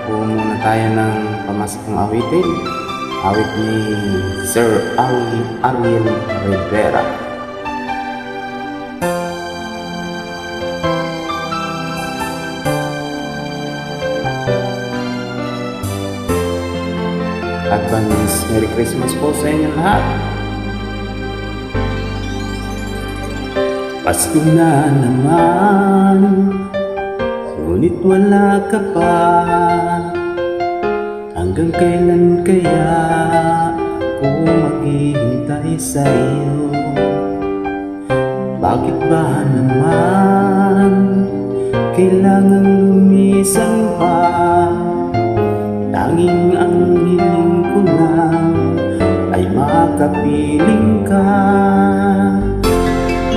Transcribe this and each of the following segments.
po muna tayo ng pamasakang awitin. Awit ni Sir Ariel Rivera. Advance Merry Christmas po sa inyo lahat. Pasko na naman, ngunit wala ka pa. Hanggang kailan kaya ako maghihintay sa iyo? Bakit ba naman kailangan lumisan pa? Tanging ang hiling ko lang ay makapiling ka.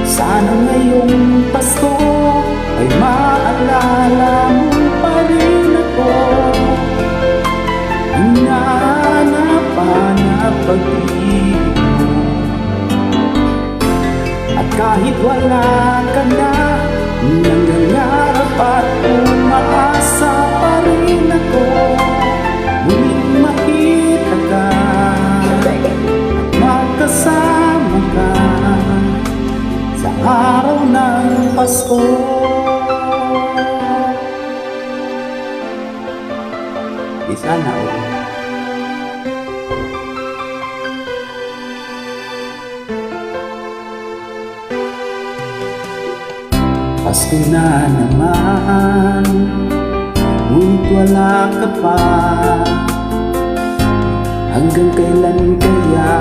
Sana ngayong Pasko ay maalala mo pa rin ako. Hinahanap pag-ibig mo. At kahit wala ka na, nangangarap at umaasa pa rin ako. Muling makita ka at magkasama ka sa araw ng Pasko. Di sana Pasko na naman, ngunit wala ka pa. Hanggang kailan kaya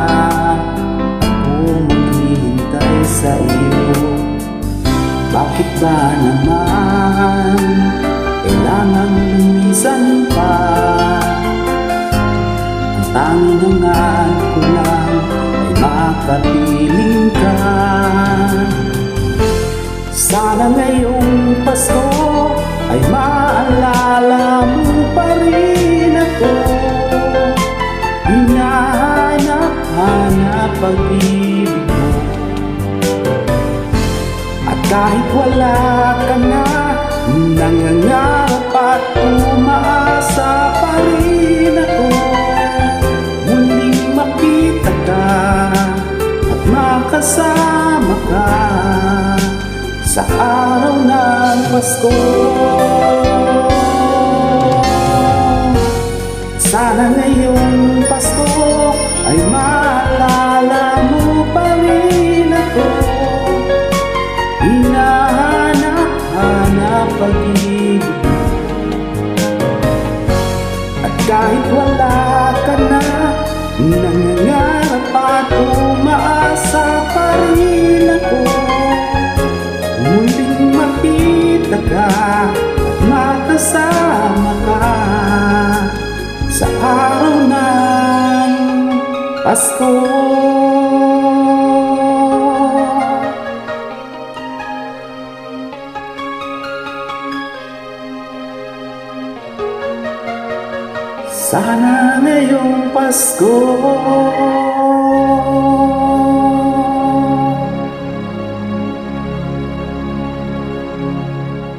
ako maghihintay sa iyo? Bakit ba naman kailangan lumisan pa? Ang tanging hangat ko lang ay makapiling ka. Sana ngayong Pasko ay maalala mo pa rin ako. Hinahanap pag-ibig mo. At kahit wala ka na, nangangarap at umaasa pa rin ako. Muling makita ka at makasama ka sa araw ng Pasko. Sana ngayong Pasko ay maalala mo pa rin ako. Hinahanap pag-ibig mo. At kahit wala ka na, nangangarap at umaasa pa rin ako. Muling makita ka at makasama ka sa araw ng Pasko. Sana ngayong Pasko